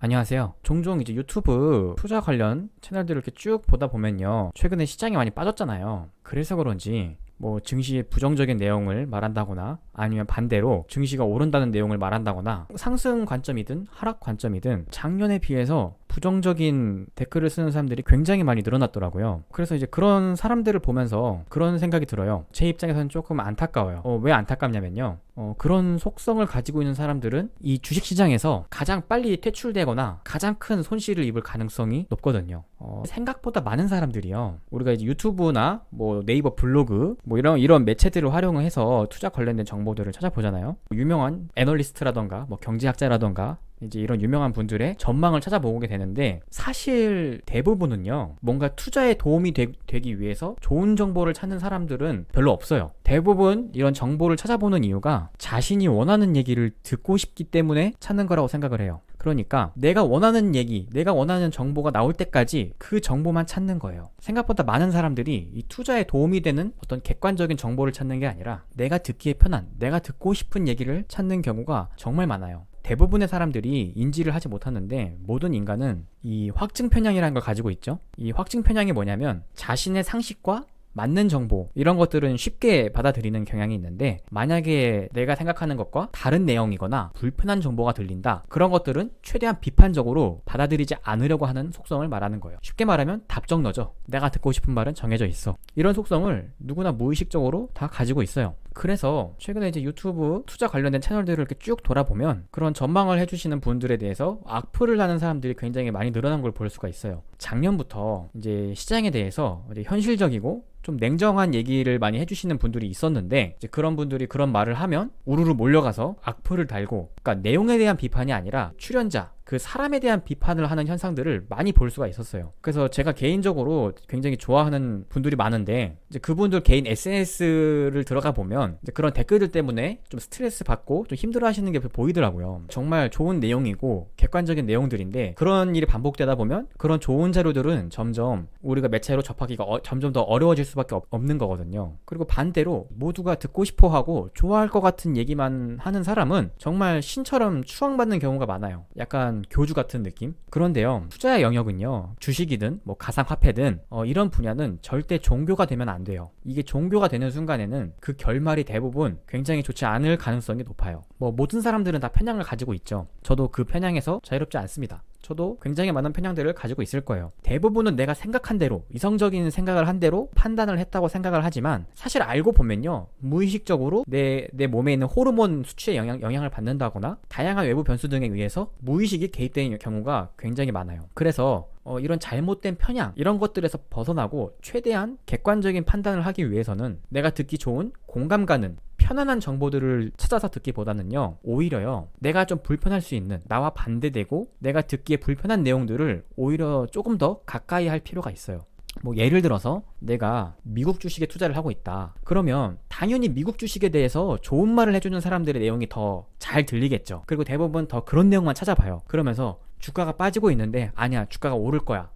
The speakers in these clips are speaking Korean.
안녕하세요. 종종 이제 유튜브 투자 관련 채널들을 이렇게 쭉 보다 보면요. 최근에 시장이 많이 빠졌잖아요. 그래서 그런지 뭐 증시의 부정적인 내용을 말한다거나 아니면 반대로 증시가 오른다는 내용을 말한다거나 상승 관점이든 하락 관점이든 작년에 비해서 부정적인 댓글을 쓰는 사람들이 굉장히 많이 늘어났더라고요. 그래서 이제 그런 사람들을 보면서 그런 생각이 들어요. 제 입장에서는 조금 안타까워요. 왜 안타깝냐면요. 그런 속성을 가지고 있는 사람들은 이 주식시장에서 가장 빨리 퇴출되거나 가장 큰 손실을 입을 가능성이 높거든요. 생각보다 많은 사람들이요. 우리가 이제 유튜브나 뭐 네이버 블로그 뭐 이런 매체들을 활용해서 투자 관련된 정보들을 찾아보잖아요. 유명한 애널리스트라던가 뭐 경제학자라던가 이제 이런 유명한 분들의 전망을 찾아보게 되는데 사실 대부분은요 뭔가 투자에 도움이 되기 위해서 좋은 정보를 찾는 사람들은 별로 없어요. 대부분 이런 정보를 찾아보는 이유가 자신이 원하는 얘기를 듣고 싶기 때문에 찾는 거라고 생각을 해요. 그러니까 내가 원하는 얘기, 내가 원하는 정보가 나올 때까지 그 정보만 찾는 거예요. 생각보다 많은 사람들이 이 투자에 도움이 되는 어떤 객관적인 정보를 찾는 게 아니라 내가 듣기에 편한, 내가 듣고 싶은 얘기를 찾는 경우가 정말 많아요. 대부분의 사람들이 인지를 하지 못하는데 모든 인간은 이 확증 편향이라는 걸 가지고 있죠. 이 확증 편향이 뭐냐면 자신의 상식과 맞는 정보 이런 것들은 쉽게 받아들이는 경향이 있는데 만약에 내가 생각하는 것과 다른 내용이거나 불편한 정보가 들린다 그런 것들은 최대한 비판적으로 받아들이지 않으려고 하는 속성을 말하는 거예요. 쉽게 말하면 답정너죠. 내가 듣고 싶은 말은 정해져 있어. 이런 속성을 누구나 무의식적으로 다 가지고 있어요. 그래서 최근에 이제 유튜브 투자 관련된 채널들을 이렇게 쭉 돌아보면 그런 전망을 해주시는 분들에 대해서 악플을 하는 사람들이 굉장히 많이 늘어난 걸 볼 수가 있어요. 작년부터 이제 시장에 대해서 이제 현실적이고 좀 냉정한 얘기를 많이 해주시는 분들이 있었는데 이제 그런 분들이 그런 말을 하면 우르르 몰려가서 악플을 달고 그러니까 내용에 대한 비판이 아니라 출연자 그 사람에 대한 비판을 하는 현상들을 많이 볼 수가 있었어요. 그래서 제가 개인적으로 굉장히 좋아하는 분들이 많은데 이제 그분들 개인 SNS를 들어가 보면 이제 그런 댓글들 때문에 좀 스트레스 받고 좀 힘들어 하시는 게 보이더라고요. 정말 좋은 내용이고 객관적인 내용들인데 그런 일이 반복되다 보면 그런 좋은 자료들은 점점 우리가 매체로 접하기가 점점 더 어려워질 수밖에 없는 거거든요. 그리고 반대로 모두가 듣고 싶어 하고 좋아할 것 같은 얘기만 하는 사람은 정말 신처럼 추앙받는 경우가 많아요. 약간 교주 같은 느낌? 그런데요, 투자의 영역은요, 주식이든 뭐 가상화폐든 이런 분야는 절대 종교가 되면 안 돼요. 이게 종교가 되는 순간에는 그 결말이 대부분 굉장히 좋지 않을 가능성이 높아요. 뭐 모든 사람들은 다 편향을 가지고 있죠. 저도 그 편향에서 자유롭지 않습니다. 저도 굉장히 많은 편향들을 가지고 있을 거예요. 대부분은 내가 생각한 대로 이성적인 생각을 한 대로 판단을 했다고 생각을 하지만 사실 알고 보면요 무의식적으로 내 몸에 있는 호르몬 수치에 영향을 받는다거나 다양한 외부 변수 등에 의해서 무의식이 개입되는 경우가 굉장히 많아요. 그래서 이런 잘못된 편향 이런 것들에서 벗어나고 최대한 객관적인 판단을 하기 위해서는 내가 듣기 좋은 공감 가는 편안한 정보들을 찾아서 듣기보다는요 오히려요 내가 좀 불편할 수 있는 나와 반대되고 내가 듣기에 불편한 내용들을 오히려 조금 더 가까이 할 필요가 있어요. 뭐 예를 들어서 내가 미국 주식에 투자를 하고 있다. 그러면 당연히 미국 주식에 대해서 좋은 말을 해주는 사람들의 내용이 더 잘 들리겠죠. 그리고 대부분 더 그런 내용만 찾아봐요. 그러면서 주가가 빠지고 있는데 아니야 주가가 오를 거야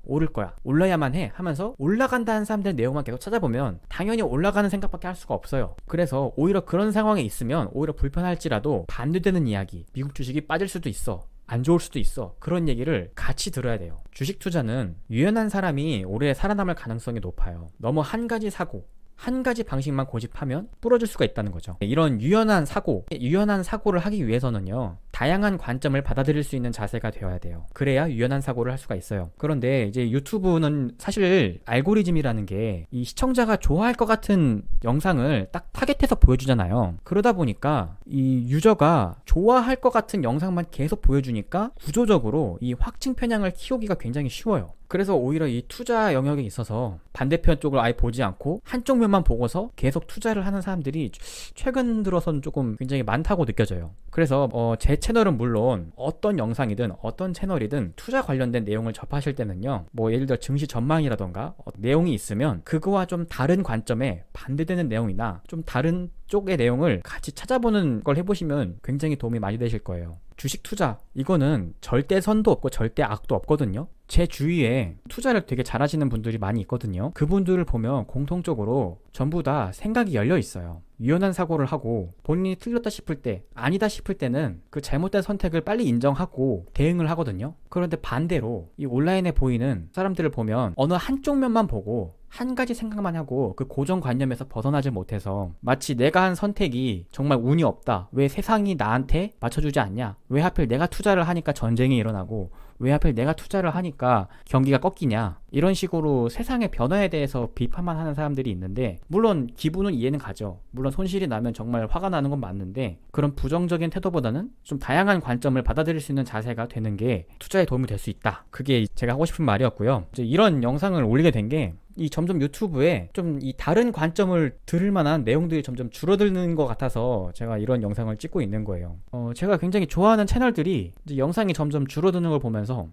올라야만 해 하면서 올라간다는 사람들의 내용만 계속 찾아보면 당연히 올라가는 생각밖에 할 수가 없어요. 그래서 오히려 그런 상황에 있으면 오히려 불편할지라도 반대되는 이야기 미국 주식이 빠질 수도 있어 안 좋을 수도 있어 그런 얘기를 같이 들어야 돼요. 주식 투자는 유연한 사람이 오래 살아남을 가능성이 높아요. 너무 한 가지 사고 한 가지 방식만 고집하면 부러질 수가 있다는 거죠. 이런 유연한 사고를 하기 위해서는요 다양한 관점을 받아들일 수 있는 자세가 되어야 돼요. 그래야 유연한 사고를 할 수가 있어요. 그런데 이제 유튜브는 사실 알고리즘이라는 게 이 시청자가 좋아할 것 같은 영상을 딱 타겟해서 보여주잖아요. 그러다 보니까 이 유저가 좋아할 것 같은 영상만 계속 보여주니까 구조적으로 이 확증 편향을 키우기가 굉장히 쉬워요. 그래서 오히려 이 투자 영역에 있어서 반대편 쪽을 아예 보지 않고 한쪽 면만 보고서 계속 투자를 하는 사람들이 최근 들어서는 조금 굉장히 많다고 느껴져요. 그래서 제 채널은 물론 어떤 영상이든 어떤 채널이든 투자 관련된 내용을 접하실 때는요 뭐 예를 들어 증시 전망이라던가 내용이 있으면 그거와 좀 다른 관점에 반대되는 내용이나 좀 다른 쪽의 내용을 같이 찾아보는 걸 해보시면 굉장히 도움이 많이 되실 거예요. 주식 투자 이거는 절대 선도 없고 절대 악도 없거든요. 제 주위에 투자를 되게 잘하시는 분들이 많이 있거든요. 그분들을 보면 공통적으로 전부 다 생각이 열려 있어요. 유연한 사고를 하고 본인이 틀렸다 싶을 때, 아니다 싶을 때는 그 잘못된 선택을 빨리 인정하고 대응을 하거든요. 그런데 반대로 이 온라인에 보이는 사람들을 보면 어느 한쪽 면만 보고 한 가지 생각만 하고 그 고정관념에서 벗어나지 못해서 마치 내가 한 선택이 정말 운이 없다, 왜 세상이 나한테 맞춰주지 않냐, 왜 하필 내가 투자를 하니까 전쟁이 일어나고 왜 하필 내가 투자를 하니까 경기가 꺾이냐, 이런 식으로 세상의 변화에 대해서 비판만 하는 사람들이 있는데, 물론 기분은 이해는 가죠. 물론 손실이 나면 정말 화가 나는 건 맞는데, 그런 부정적인 태도보다는 좀 다양한 관점을 받아들일 수 있는 자세가 되는 게 투자에 도움이 될 수 있다. 그게 제가 하고 싶은 말이었고요. 이제 이런 영상을 올리게 된 게 이 점점 유튜브에 좀 이 다른 관점을 들을 만한 내용들이 점점 줄어드는 것 같아서 제가 이런 영상을 찍고 있는 거예요. 제가 굉장히 좋아하는 채널들이 이제 영상이 점점 줄어드는 걸 보면서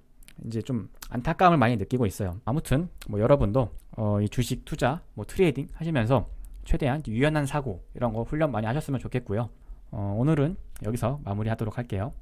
이제 좀 안타까움을 많이 느끼고 있어요. 아무튼 뭐 여러분도 이 주식 투자, 뭐 트레이딩 하시면서 최대한 유연한 사고 이런 거 훈련 많이 하셨으면 좋겠고요. 오늘은 여기서 마무리하도록 할게요.